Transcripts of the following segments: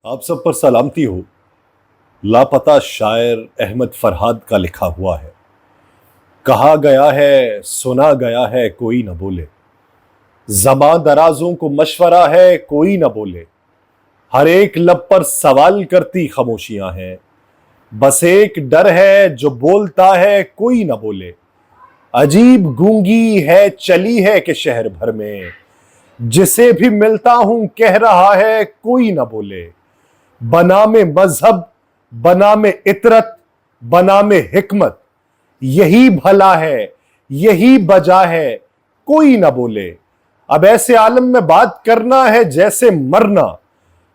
آپ سب پر سلامتی ہو۔ لاپتہ شاعر احمد فرہاد کا لکھا ہوا ہے۔ کہا گیا ہے سنا گیا ہے کوئی نہ بولے، زباں درازوں کو مشورہ ہے کوئی نہ بولے، ہر ایک لب پر سوال کرتی خاموشیاں ہیں، بس ایک ڈر ہے جو بولتا ہے کوئی نہ بولے، عجیب گونگی ہے چلی ہے کہ شہر بھر میں، جسے بھی ملتا ہوں کہہ رہا ہے کوئی نہ بولے، بنام مذہب بنام عطرت بنام حکمت، یہی بھلا ہے یہی بجا ہے کوئی نہ بولے، اب ایسے عالم میں بات کرنا ہے جیسے مرنا،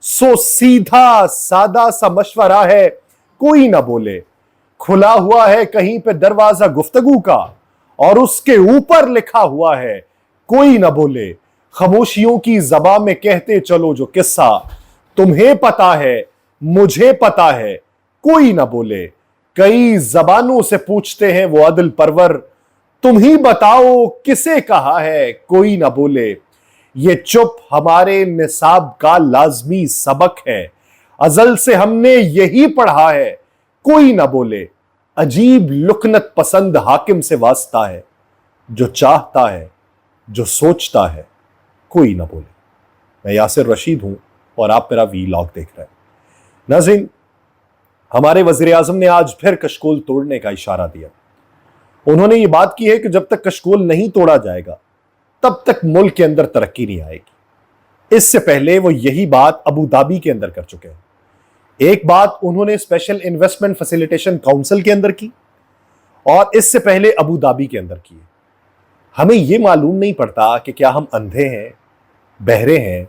سو سیدھا سادہ سا مشورہ ہے کوئی نہ بولے، کھلا ہوا ہے کہیں پہ دروازہ گفتگو کا اور اس کے اوپر لکھا ہوا ہے کوئی نہ بولے، خاموشیوں کی زباں میں کہتے چلو جو قصہ تمہیں پتا ہے مجھے پتا ہے کوئی نہ بولے، کئی زبانوں سے پوچھتے ہیں وہ عدل پرور، تم ہی بتاؤ کسے کہا ہے کوئی نہ بولے، یہ چپ ہمارے نصاب کا لازمی سبق ہے، ازل سے ہم نے یہی پڑھا ہے کوئی نہ بولے، عجیب لکنت پسند حاکم سے واسطہ ہے، جو چاہتا ہے جو سوچتا ہے کوئی نہ بولے۔ میں یاسر رشید ہوں اور آپ میرا وی لاگ دیکھ رہے ہیں۔ ناظرین، ہمارے وزیر اعظم نے آج پھر کشکول توڑنے کا اشارہ دیا۔ انہوں نے یہ بات کی ہے کہ جب تک کشکول نہیں توڑا جائے گا تب تک ملک کے اندر ترقی نہیں آئے گی۔ اس سے پہلے وہ یہی بات ابو دھابی کے اندر کر چکے ہیں۔ ایک بات انہوں نے اسپیشل انویسٹمنٹ فیسیلیٹیشن کونسل کے اندر کی اور اس سے پہلے ابو دھابی کے اندر کی۔ ہمیں یہ معلوم نہیں پڑتا کہ کیا ہم اندھے ہیں، بہرے ہیں،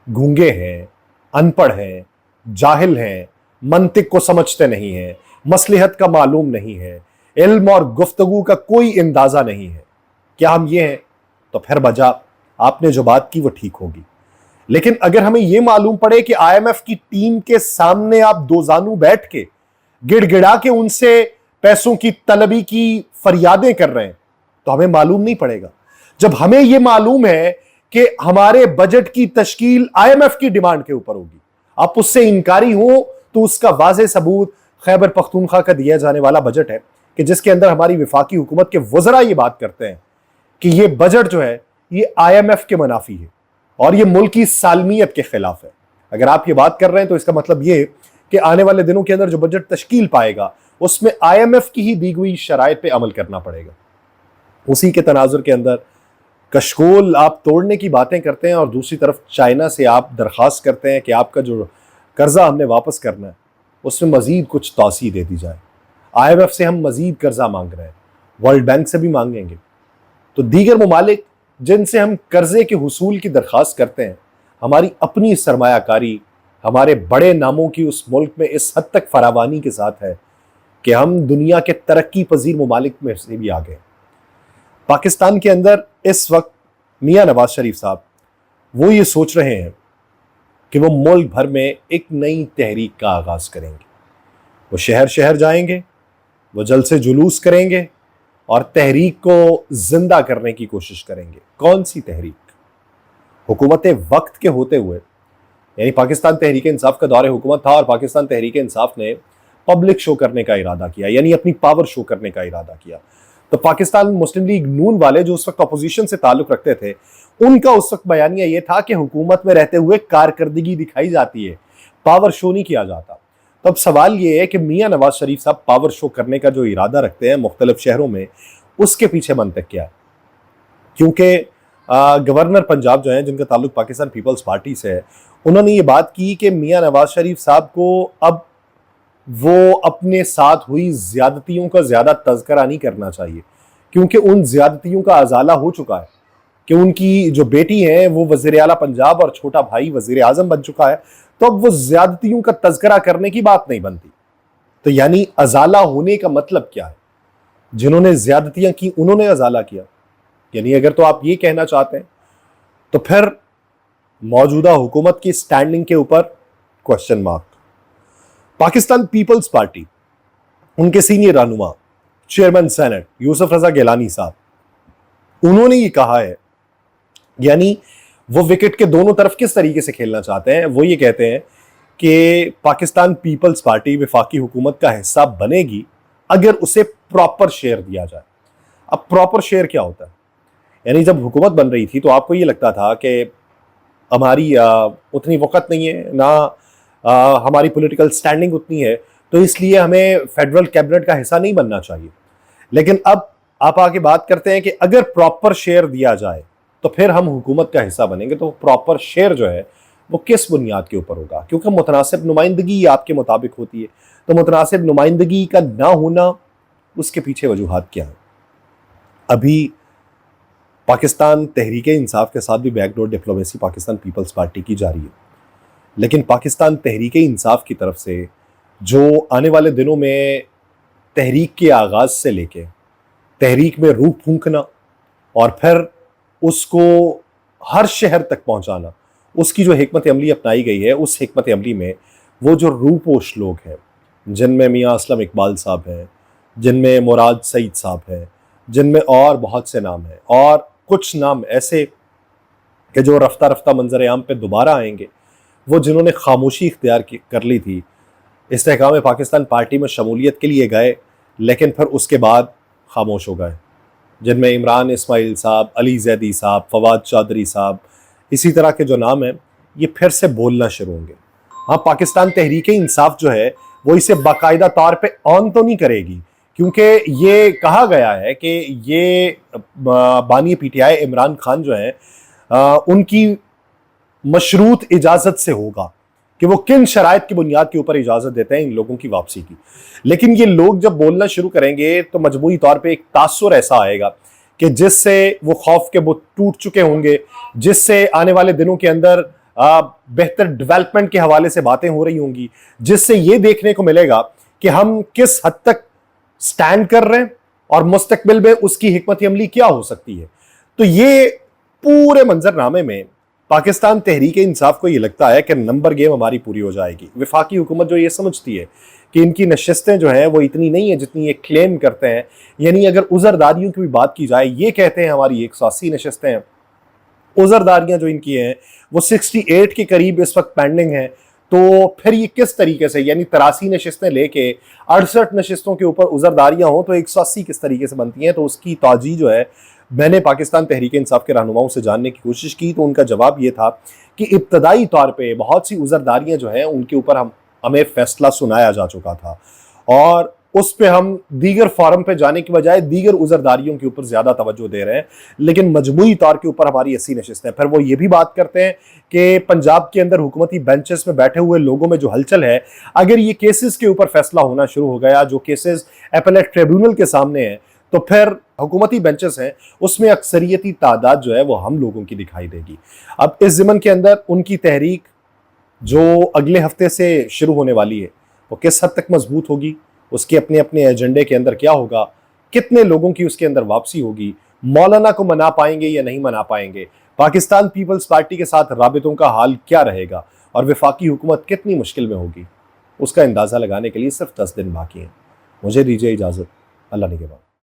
گونگے ہیں، ان پڑھ ہیں، جاہل ہیں، منطق کو سمجھتے نہیں ہیں، مصلحت کا معلوم نہیں ہے، علم اور گفتگو کا کوئی اندازہ نہیں ہے۔ کیا ہم یہ ہیں؟ تو پھر بجا آپ نے جو بات کی وہ ٹھیک ہوگی۔ لیکن اگر ہمیں یہ معلوم پڑے کہ آئی ایم ایف کی ٹیم کے سامنے آپ دو زانو بیٹھ کے گڑ گڑا کے ان سے پیسوں کی طلبی کی فریادیں کر رہے ہیں تو ہمیں معلوم نہیں پڑے گا۔ جب ہمیں یہ معلوم ہے کہ ہمارے بجٹ کی تشکیل آئی ایم ایف کی ڈیمانڈ کے اوپر ہوگی، آپ اس سے انکاری ہوں تو اس کا واضح ثبوت خیبر پختونخوا کا دیا جانے والا بجٹ ہے کہ جس کے اندر ہماری وفاقی حکومت کے وزراء یہ بات کرتے ہیں کہ یہ بجٹ جو ہے یہ آئی ایم ایف کے منافی ہے اور یہ ملکی سالمیت کے خلاف ہے۔ اگر آپ یہ بات کر رہے ہیں تو اس کا مطلب یہ کہ آنے والے دنوں کے اندر جو بجٹ تشکیل پائے گا اس میں آئی ایم ایف کی ہی دی ہوئی شرائط پہ عمل کرنا پڑے گا۔ اسی کے تناظر کے اندر کشکول آپ توڑنے کی باتیں کرتے ہیں اور دوسری طرف چائنا سے آپ درخواست کرتے ہیں کہ آپ کا جو قرضہ ہم نے واپس کرنا ہے اس میں مزید کچھ توسیع دے دی جائے۔ آئی ایم ایف سے ہم مزید قرضہ مانگ رہے ہیں، ورلڈ بینک سے بھی مانگیں گے، تو دیگر ممالک جن سے ہم قرضے کے حصول کی درخواست کرتے ہیں، ہماری اپنی سرمایہ کاری ہمارے بڑے ناموں کی اس ملک میں اس حد تک فراوانی کے ساتھ ہے کہ ہم دنیا کے ترقی پذیر ممالک میں سے بھی آگے ہیں۔ پاکستان کے اندر اس وقت میاں نواز شریف صاحب وہ یہ سوچ رہے ہیں کہ وہ ملک بھر میں ایک نئی تحریک کا آغاز کریں گے۔ وہ شہر شہر جائیں گے، وہ جلسے جلوس کریں گے اور تحریک کو زندہ کرنے کی کوشش کریں گے۔ کون سی تحریک؟ حکومت وقت کے ہوتے ہوئے، یعنی پاکستان تحریک انصاف کا دور حکومت تھا اور پاکستان تحریک انصاف نے پبلک شو کرنے کا ارادہ کیا، یعنی اپنی پاور شو کرنے کا ارادہ کیا، تو پاکستان مسلم لیگ نون والے جو اس وقت اپوزیشن سے تعلق رکھتے تھے ان کا اس وقت بیانیہ یہ تھا کہ حکومت میں رہتے ہوئے کارکردگی دکھائی جاتی ہے، پاور شو نہیں کیا جاتا۔ تو اب سوال یہ ہے کہ میاں نواز شریف صاحب پاور شو کرنے کا جو ارادہ رکھتے ہیں مختلف شہروں میں، اس کے پیچھے منطق کیا ہے؟ کیونکہ گورنر پنجاب جو ہیں جن کا تعلق پاکستان پیپلز پارٹی سے ہے، انہوں نے یہ بات کی کہ میاں نواز شریف صاحب کو اب وہ اپنے ساتھ ہوئی زیادتیوں کا زیادہ تذکرہ نہیں کرنا چاہیے، کیونکہ ان زیادتیوں کا ازالہ ہو چکا ہے کہ ان کی جو بیٹی ہے وہ وزیر اعلیٰ پنجاب اور چھوٹا بھائی وزیر اعظم بن چکا ہے، تو اب وہ زیادتیوں کا تذکرہ کرنے کی بات نہیں بنتی۔ تو یعنی ازالہ ہونے کا مطلب کیا ہے؟ جنہوں نے زیادتیاں کی انہوں نے ازالہ کیا، یعنی اگر تو آپ یہ کہنا چاہتے ہیں تو پھر موجودہ حکومت کی سٹینڈنگ کے اوپر کوسچن مارک۔ پاکستان پیپلز پارٹی، ان کے سینئر رہنما چیئرمین سینٹ یوسف رضا گیلانی صاحب، انہوں نے یہ کہا ہے، یعنی وہ وکٹ کے دونوں طرف کس طریقے سے کھیلنا چاہتے ہیں، وہ یہ کہتے ہیں کہ پاکستان پیپلز پارٹی وفاقی حکومت کا حصہ بنے گی اگر اسے پراپر شیئر دیا جائے۔ اب پراپر شیئر کیا ہوتا ہے؟ یعنی جب حکومت بن رہی تھی تو آپ کو یہ لگتا تھا کہ ہماری اتنی وقت نہیں ہے، نہ ہماری پولیٹیکل سٹینڈنگ اتنی ہے، تو اس لیے ہمیں فیڈرل کیبنٹ کا حصہ نہیں بننا چاہیے۔ لیکن اب آپ آگے بات کرتے ہیں کہ اگر پراپر شیئر دیا جائے تو پھر ہم حکومت کا حصہ بنیں گے۔ تو پراپر شیئر جو ہے وہ کس بنیاد کے اوپر ہوگا؟ کیونکہ متناسب نمائندگی آپ کے مطابق ہوتی ہے، تو متناسب نمائندگی کا نہ ہونا، اس کے پیچھے وجوہات کیا ہیں؟ ابھی پاکستان تحریک انصاف کے ساتھ بھی back door diplomacy Pakistan Peoples Party کی جاری ہے، لیکن پاکستان تحریک انصاف کی طرف سے جو آنے والے دنوں میں تحریک کے آغاز سے لے کے تحریک میں روح پھونکنا اور پھر اس کو ہر شہر تک پہنچانا، اس کی جو حکمت عملی اپنائی گئی ہے، اس حکمت عملی میں وہ جو روح پوش لوگ ہیں، جن میں میاں اسلم اقبال صاحب ہیں، جن میں مراد سعید صاحب ہیں، جن میں اور بہت سے نام ہیں، اور کچھ نام ایسے کہ جو رفتہ رفتہ منظر عام پہ دوبارہ آئیں گے، وہ جنہوں نے خاموشی اختیار کر لی تھی، استحکام پاکستان پارٹی میں شمولیت کے لیے گئے لیکن پھر اس کے بعد خاموش ہو گئے، جن میں عمران اسماعیل صاحب، علی زیدی صاحب، فواد چودھری صاحب، اسی طرح کے جو نام ہیں، یہ پھر سے بولنا شروع ہوں گے۔ ہاں، پاکستان تحریک انصاف جو ہے وہ اسے باقاعدہ طور پہ آن تو نہیں کرے گی، کیونکہ یہ کہا گیا ہے کہ یہ بانی P T I Imran Khan جو ہیں ان کی مشروط اجازت سے ہوگا کہ وہ کن شرائط کی بنیاد کے اوپر اجازت دیتے ہیں ان لوگوں کی واپسی کی۔ لیکن یہ لوگ جب بولنا شروع کریں گے تو مجموعی طور پہ ایک تاثر ایسا آئے گا کہ جس سے وہ خوف کے بت ٹوٹ چکے ہوں گے، جس سے آنے والے دنوں کے اندر بہتر ڈیولپمنٹ کے حوالے سے باتیں ہو رہی ہوں گی، جس سے یہ دیکھنے کو ملے گا کہ ہم کس حد تک سٹینڈ کر رہے ہیں اور مستقبل میں اس کی حکمت عملی کیا ہو سکتی ہے۔ تو یہ پورے منظر نامے میں پاکستان تحریک انصاف کو یہ لگتا ہے کہ نمبر گیم ہماری پوری ہو جائے گی۔ وفاقی حکومت جو یہ سمجھتی ہے کہ ان کی نشستیں جو ہیں وہ اتنی نہیں ہیں جتنی یہ کلیم کرتے ہیں، یعنی اگر عذرداریوں کی بھی بات کی جائے، یہ کہتے ہیں ہماری 180 نشستیں ہیں، عذرداریاں جو ان کی ہیں وہ 68 کے قریب اس وقت پینڈنگ ہیں، تو پھر یہ کس طریقے سے، یعنی 83 نشستیں لے کے 68 نشستوں کے اوپر عذرداریاں ہوں تو 180 کس طریقے سے بنتی ہیں؟ تو اس کی توجیہ جو ہے میں نے پاکستان تحریک انصاف کے رہنماؤں سے جاننے کی کوشش کی، تو ان کا جواب یہ تھا کہ ابتدائی طور پہ بہت سی عذرداریاں جو ہیں ان کے اوپر ہمیں فیصلہ سنایا جا چکا تھا، اور اس پہ ہم دیگر فارم پہ جانے کی بجائے دیگر عذرداریوں کے اوپر زیادہ توجہ دے رہے ہیں، لیکن مجموعی طور کے اوپر ہماری 80 نشستیں ہیں۔ پھر وہ یہ بھی بات کرتے ہیں کہ پنجاب کے اندر حکومتی بینچز میں بیٹھے ہوئے لوگوں میں جو ہلچل ہے، اگر یہ کیسز کے اوپر فیصلہ ہونا شروع ہو گیا، جو کیسز اپیلیٹ ٹریبیونل کے سامنے ہیں، تو پھر حکومتی بینچز ہیں اس میں اکثریتی تعداد جو ہے وہ ہم لوگوں کی دکھائی دے گی۔ اب اس ضمن کے اندر ان کی تحریک جو اگلے ہفتے سے شروع ہونے والی ہے وہ کس حد تک مضبوط ہوگی، اس کے اپنے اپنے ایجنڈے کے اندر کیا ہوگا، کتنے لوگوں کی اس کے اندر واپسی ہوگی، مولانا کو منا پائیں گے یا نہیں منا پائیں گے، پاکستان پیپلز پارٹی کے ساتھ رابطوں کا حال کیا رہے گا، اور وفاقی حکومت کتنی مشکل میں ہوگی، اس کا اندازہ لگانے کے لیے صرف 10 دن باقی ہیں۔ مجھے دیجیے اجازت، اللہ نگہبان۔